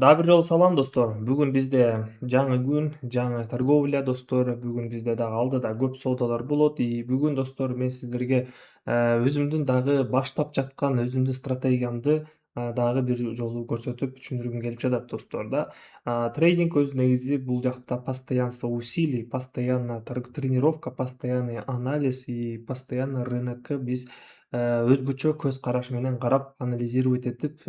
Дагы бир жолу салам достор. Бүгүн бизде жаңы күн, жаңы торговля достор. Бүгүн бизде дагы алдыда көп соодалар болот. Бүгүн достор мен сиздерге өзүмдүн дагы баштап жаткан өзүмдүн стратегиямды дагы бир жолу көрсөтүп түшүндүргүм келип жатат достор да. Трейдинг өзү негизи бул жакта постоянство усилий, постоянно тренировка, постоянный анализ и постоянно рынокко биз өзгөчө көз караш менен карап, анализировать этип,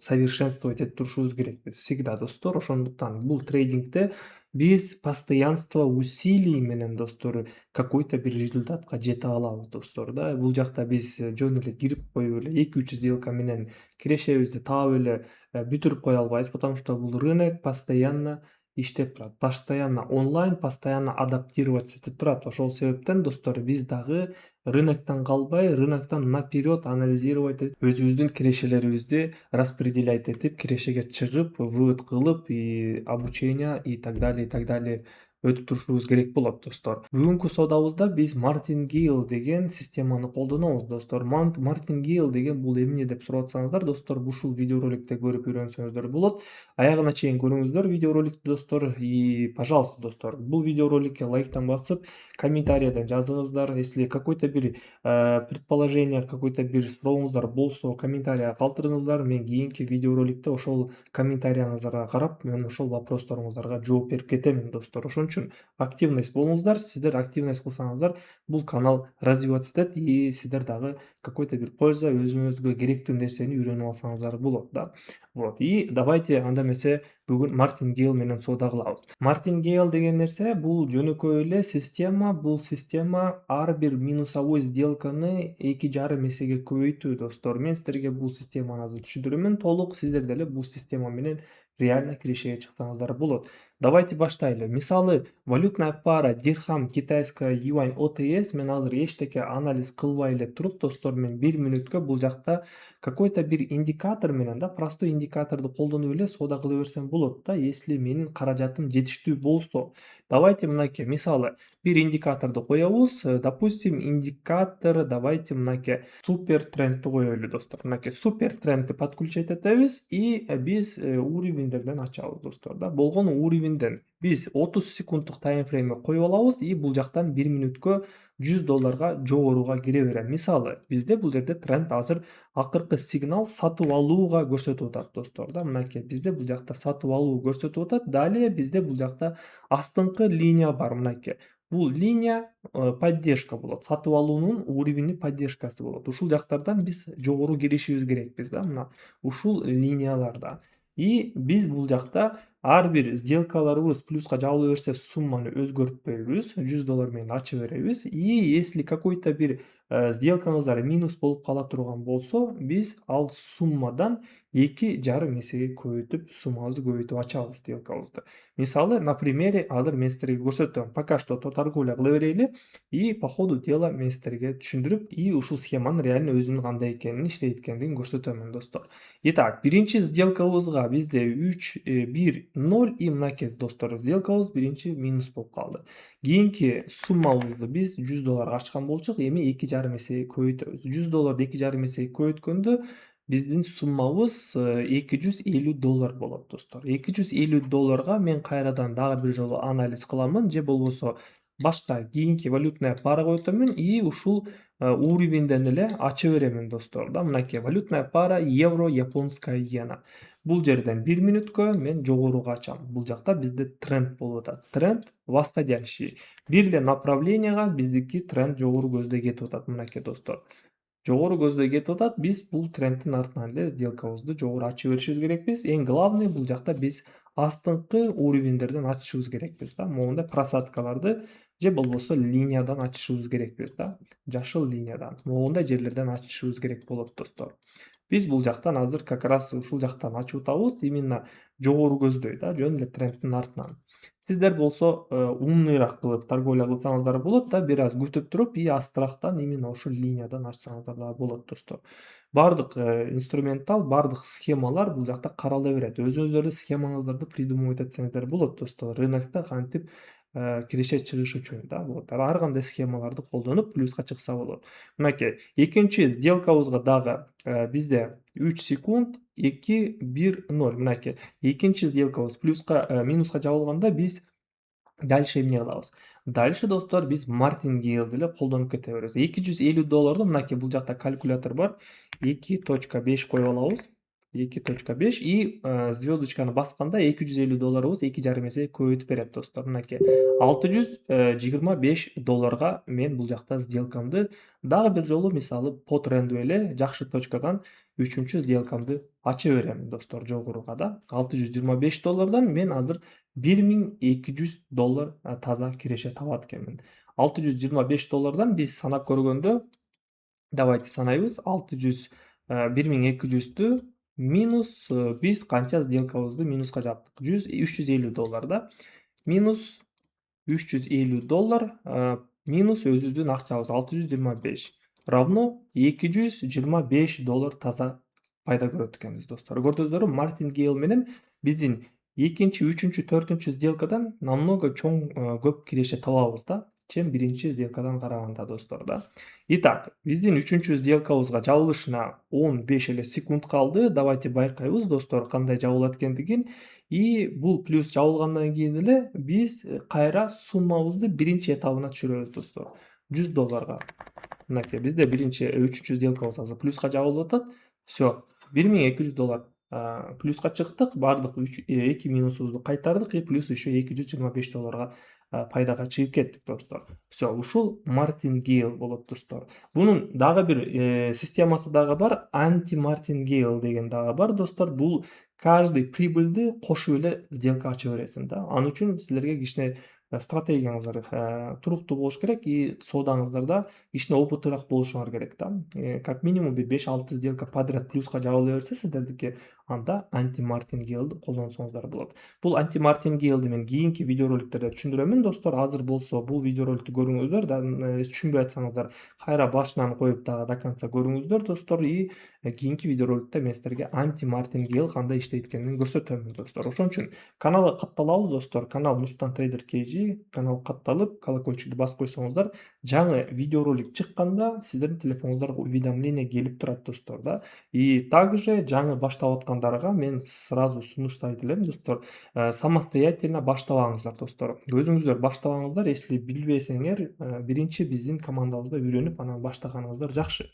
совершенствовать этип турушубуз керекпиз всегда достор. Ошондуктан бул трейдингде биз постоянство усилий менен достор какой-то бир результатка жете алабыз достор да. Бул жакта биз жөн эле кирип коюп эле 2-3 сделка менен кирешебизди таап эле бүтүрүп кое албайбыз, потому что бул рынок постоянно иштеп турат, постоянно онлайн, постоянно адаптироваться этип турат. Ошол себептен достор биз дагы рыноктон калбай, рыноктон наперёд анализировать этип, өзүбүздүн кирешелерибизди распределять этип, кирешеге чыгып, вывод кылып, обучение и так далее өтүп турушубуз керек болот достор. Бүгүнкү соодабызда биз Martingale деген системаны колдонобуз достор. Martingale деген бул эмне деп сурап атсаңыздар, достор, ушул видеороликте көрүп үйрөнсөңүздөр болот. Аягына чейин көрүңүздөр видеороликти достор. И, пожалуйста, достор, бул видеороликке лайктан басып, комментарийден жазыңыздар. Если какой-то бир предположение, какой-то бир сурооңуздар болсо, комментарийга калтырыңыздар. Мен кийинки видеороликте ошол комментарияңыздарга карап, мен ошол вопросторуңуздарга жооп берип кетемин достор. Ошон үчүн активность болуңуздар. Сиздер активность кылсаңыздар, бул канал развиваться этет и сиздер дагы какой-то бир польза, өзүңүзгө керектүү нерсени үйрөнүп алсаңыздар болот да. Вот. И давайте анда эмесе бүгүн Martingale менен соода кылабыз. Martingale деген нерсе бул жөнөкөй эле система. Бул система ар бир минусовой сделканы 2,5 эсеге көбөйтүү достор. Мен сиздерге бул системаны азыр түшүндүрөмүн толук. Сиздер деле бул система менен реально кирешеге чыксаңыздар болот. Давайте баштайлы. Мисалы, валютная пара дирхам, китайская юань, ОТС. Мен азыр эчтеке анализ кылбай эле туруп, достор, мен 1 мүнөткө бул жакта какой-то бир индикатор менен да, простой индикаторду колдонуп эле соода кыла берсем болот да, если менин каражатым жетиштүү болсо. Давайте мынакей, мисалы, бир индикаторду коебуз. Допустим, индикатор давайте мынакей супер трендти коелу достор. Мынакей супер трендти подключать этебиз и биз уровеньдерден ачабыз достор да. Болгону уровеньден биз 30 секунддук таймфреймге коюп алабыз и бул жактан 1 мүнөткө $100 жогоруга кире берем. Мисалы, бизде бул жерде тренд азыр акыркы сигнал сатып алууга көрсөтүп атат достор да. Мынакей бизде бул жакта сатып алуу көрсөтүп атат. Далее бизде бул жакта астыңкы линия бар мынакей. Бул линия поддержка болот. Сатып алуунун уровени поддержкасы болот. Ушул жактардан биз жогору киришибиз керекпиз да, мына ушул линияларда. И биз бул жакта ар бир сделкаларыбыз плюска жабыла берсе, сумманы өзгөртпөйбүз. $100 менен ача беребиз. И если какой-то бир сделкаңыздар минус болуп кала турган болсо, биз ал суммадан 2,5 эсеге көбөйтүп, суммабызды көбөйтүп ачабыз сделкабызды. Мисалы, на примере азыр мен сиздерге көрсөтөм. Пока что торговля кыла берели и по ходу дела мен сиздерге түшүндүрүп, и ушул схеманын реально өзүнүн кандай экенин, иштейт экендигин көрсөтөмүн достор. Итак, биринчи сделкабызга бизде 3, 1, 0 и мынакей достор, сделкабыз биринчи минус болуп калды. Кийинки суммабызды биз $100 ачкан болчук, эми 2,5 эсеге көбөйтөбүз. $100 2,5 эсеге көбөйткөндө биздин суммабыз $250 болот достор. $250 мен кайрадан дагы бир жолу анализ кыламын, же болбосо башка кийинки валютная парага өтөмүн и ушул уровеньден эле ача беремин достор да. Мынакей валютная пара евро, японская иена. Бул жерден 1 мүнөткө мен жогоруга ачам. Бул жакта бизде тренд болуп атат. Тренд восходящий. Бир эле направленияга биздики тренд жогору көздөй кетип атат мынакей достор. Жогору көздөй кетип атат. Биз бул трендтин артынан эле сделкабызды жогору ача беришибиз керекпиз. Эң главный бул жакта биз астыңкы уровеньдерден ачышыбыз керекпиз да. Могундай просадкаларды же болбосо линиядан ачышыбыз керекпиз да. Жашыл линиядан. Могундай жерлерден ачышыбыз керек болот достор. Биз бул жактан азыр как раз ушул жактан ачып атабыз, именно жогору көздөй да, жөн эле трендтин артынан. Сиздер болсо умныйраак кылып торговля кылсаңыздар болот да, бир аз күтүп туруп и астырактан именно ошол линиядан ачсаңыздар дагы болот достор. Бардык инструментал, бардык схемалар бул жакта карала берет. Өзүңүздөр да схемаңыздарды придумывать этсеңиздер болот достор. Рынокто кантип киреше чыгыш үчүн да. Вот ар кандай схемаларды колдонуп плюска чыкса болот. Мынакей экинчи сделкабызга дагы бизде 3 секунд 2-1-0. Мынакей экинчи сделкабыз минуска жабылганда биз дальше эмне кылабыз? Дальше достор биз мартингейлди эле колдонуп кете беребиз. $250 мынакей бул жакта калькулятор бар. 2.5 коюп алабыз. 2.5 и звездочканы басканда $250 2,5 эсе көбөйтүп берет достор. Мынакей $625 мен бул жакта сделкамды дагы бир жолу мисалы по тренду эле жакшы точкадан үчүнчү сделкамды ача берем достор жогоруга да. $625 мен азыр $1.200 таза киреше табат экенмин. $625 биз санап көргөндө давайте санайбыз. 1.200 минус биз канча сделкабызды минуска жаптык? $350 да. Минус $350 минус өзүбүздүн акчабыз 625 равно $225 таза пайда көрөт экенбиз достор. Көрдүңүздөрбү? Мартингейл менен биздин экинчи, үчүнчү, төртүнчү сделкадан намного чоң көп киреше табабыз да, чем биринчи сделкадан караганда достор да. Итак, биздин үчүнчү сделкабызга жабылышына 15 эле секунд калды. Давайте байкайбыз достор кандай жабылат экендигин. И бул плюс жабылгандан кийин эле биз кайра суммабызды биринчи этабына түшүрөбүз достор. $100. Мынакей бизде биринчи, үчүнчү сделкабыз азыр плюска жабылып атат. Всё, $1.200 плюска чыктык, бардык 2 минусубузду кайтардык и плюс еще $225 пайдага чыгып кеттик достор. Всё, ушул мартингейл болот достор. Бунун дагы бир системасы дагы бар, анти-мартингейл деген дагы бар достор. Бул каждый прибыльди кошуп эле сделка ача бересиң да. Ал үчүн силерге кичине стратегияңыздар туруктуу болуш керек и соодаңыздарда кичине опытыраак болушуңар керек да. Как минимум бир 5-6 сделка подряд плюска жабыла берсе сиздердики, анда анти-мартингейлди колдонсоңуздар болот. Бул анти-мартингейлди мен кийинки видеороликтерде түшүндүрөмүн достор. Азыр болсо бул видеороликтти көрүңүздөр. Түшүнбөй атсаңыздар кайра башынан коюп дагы до конца көрүңүздөр достор. И кийинки видеороликтте мен силерге анти-мартингейл кандай иштейт экенин көрсөтөмүн достор. Ошон үчүн каналга катталабыз достор. Канал Нурсултан Трейдер KG. Канал катталып, колокольчикти басып койсоңуздар, жаңы видеоролик чыкканда сиздердин телефонуңуздарга уведомление келип турат достор да. И также жаңы баштап аткандарга мен сразу сунуштайт элем достор. Самостоятельно баштабаңыздар достор. Өзүңүздөр баштабаңыздар, если билбесеңер, биринчи биздин командабызда үйрөнүп анан баштаганыңыздар жакшы.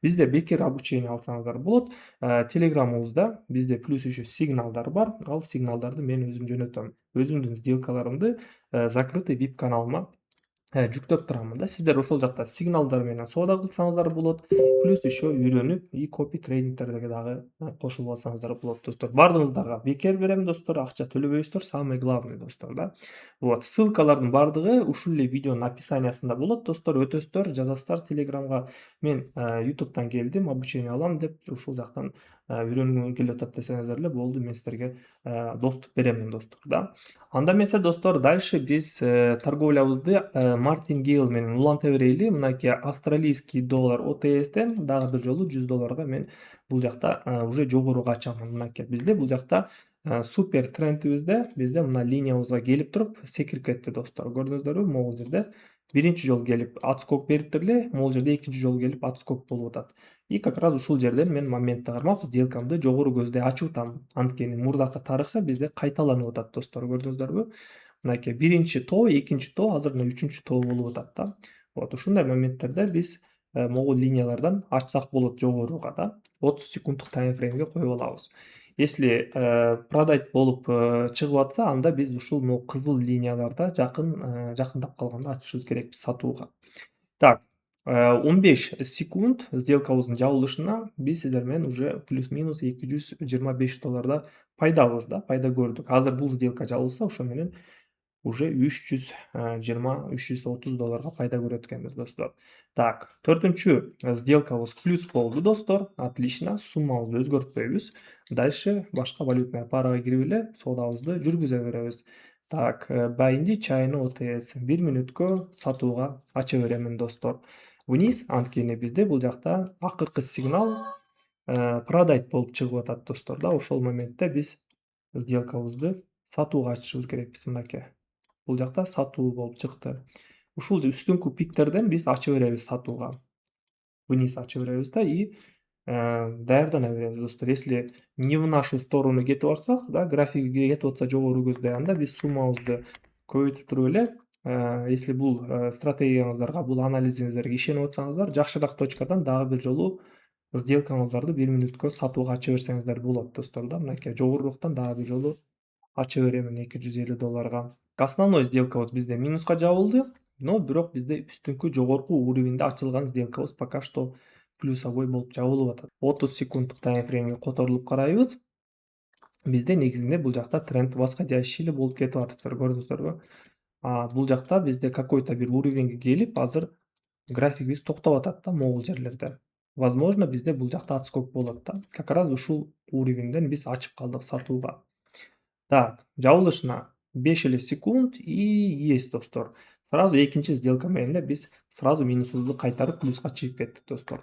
Бизде бекер обучение алсаңыздар болот. Телеграмыбызда бизде плюс еще сигналдар бар. Ал сигналдарды мен өзүм жөнөтөм. Өзүмдүн сделкаларымды закрытый VIP каналыма жүктөп турамын да. Сиздер ошол жакта сигналдар менен соода кылсаңыздар болот. Плюс еще үйрөнүп и копи трейдингтерге дагы кошулуп алсаңыздар болот достор. Бардыгыңыздарга бекер берем достор, акча төлөбөйсүздөр, самый главный достор да. Вот, ссылкалардын бардыгы ушул эле видеонун описаниясында болот достор. Өтөсүздөр, жазасыздар телеграмга. Мен YouTube'дан келдим, обучение алам деп ушул жактан үйрөнгүм келип атат десеңиздер эле болду, мен сиздерге доступ беремин достор да. Анда эмесе достор, дальше биз торговлябызды мартингейл менен уланта берели. Мынакей австралийский доллар OTS'ден дагы бир жолу $100 мен бул жакта уже жогоруга ачамын. Мынакей бизде бул жакта супер трендибизде бизде мына линиябызга келип туруп секирип кетти достор. Көрдүңүздөрбү? Могул жерде биринчи жолу келип отскок бериптир эле, могул жерде экинчи жолу келип отскок болуп атат. И как раз ушул жерден мен моментти кармап сделкамды жогору көздөй ачып атам. Анткени мурдакы тарыхы бизде кайталанып атат достор. Көрдүңүздөрбү? Мынакей биринчи тоо, экинчи тоо, азыр мына үчүнчү тоо болуп атат да. Вот ушундай моменттерде биз могул линиялардан ачсак болот жогоруга да. 30 секунддук таймфреймге коюп алабыз. Если продать болуп чыгып атса, анда биз ушул могу кызыл линияларда жакындап калганда ачышыбыз керекпиз сатууга. Так, 15 секунд сделкабыздын жабылышына биз сиздер менен уже плюс-минус $225 пайдабыз да, пайда көрдүк. Азыр бул сделка жабылса, ошо менен уже $320-330 пайда көрөт экенбиз достор. Так, төртүнчү сделкабыз плюс болду достор. Отлично, суммабызды өзгөртпөйбүз. Дальше башка валютная парага кирип эле соодабызды жүргүзө беребиз. Так, Байинди чайны OTS 1 мүнөткө сатууга ача беремин достор. Вниз, анткени бизде бул жакта акыркы сигнал продать болуп чыгып атат достор да. Ошол моментте биз сделкабызды сатууга ачышыбыз керекпиз мынакей. бул жакта сатуу болуп чыкты. Ушул үстүңкү пиктерден биз ача беребиз сатууга. Вниз ача беребиз да и даярдана беребиз достор. Если не в нашу сторону кетип атсак, да, графиги кетип атса жогору көздөй, анда биз суммабызды көбөйтүп туруп эле, если бул стратегияңыздарга, бул анализиңиздерге ишенип атсаңыздар, жакшыраак точкадан дагы бир жолу сделкаңыздарды 1 мүнөткө сатууга ача берсеңиздер болот достор да. Мынакей жогорураактан дагы бир жолу ача беремин $250. Основной сделкабыз бизде минуска жабылды, но бирок бизде үстүңкү жогорку уровеньде ачылган сделкабыз пока что плюсовой болуп жабылып атат. 30 секунддук таймфреймге которулуп карайбыз. Бизде негизинде бул жакта тренд восходящий эле болуп кетип атыптыр, көрдүңүздөрбү? Бул жакта бизде какой-то бир уровеньге келип, азыр графигибиз токтоп атат да могул жерлерде. Возможно, бизде бул жакта отскок болот да. Как раз ушул уровеньден биз ачып калдык сатууга. Так, жабылышына 5 эле секунд и есть достор. Сразу экинчи сделка менен эле биз сразу минусубузду кайтарып плюска чыгып кеттик достор.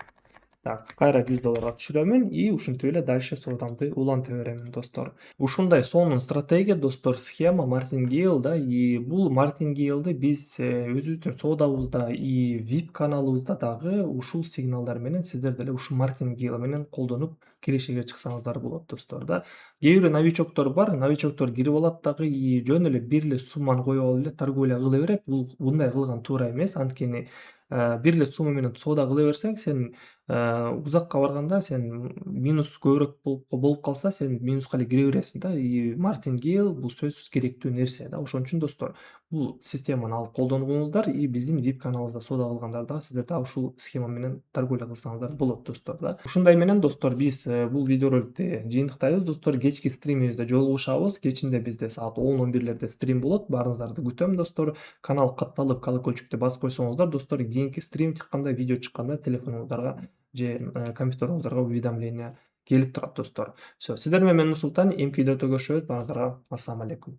Так, кайра $100 түшүрөмүн и ушинтип эле дальше соодамды уланта беремин достор. Ушундай сонун стратегия достор, схема Martingale да, и бул Martingale'ды биз өзүбүздүн соодабызда и VIP каналыбызда дагы ушул сигналдар менен сиздер деле ушул Martingale менен колдонуп кирешеге чыксаңыздар болот достор да. Кээ бир новичоктор бар, новичоктор кирип алат дагы и жөн эле бир эле сумманы коюп алып эле торговля кыла берет. Мындай кылган туура эмес, анткени бир эле сумма менен соода кыла берсең, сен узакка барганда сен минус көбүрөөк болуп калса, сен минуска эле кире бересиң да, и Martingale бул сөзсүз керектүү нерсе да. Ошон үчүн достор, бул системаны алып колдонуңуздар и биздин VIP каналыбызда соода кылгандар дагы сиздер дагы ушул схема менен торговля кылсаңыздар болот достор да. Ушундай менен достор, биз бул видеороликти жыйынтыктайбыз достор. Кечки стримибизде жолугушабыз. Кечинде бизде саат 10-11лерде стрим болот. Баарыңыздарды күтөм достор. Канал катталып, колокольчикту басып койсоңуздар достор, кийинки стрим чыкканда, видео чыкканда телефонуңуздарга же компьютериңиздарга уведомление келип турат достор. Всё, сиздер менен мен Нурсултан, эмки видеодо көрүшөбүз. Баарыңыздарга ассаламу алейкум.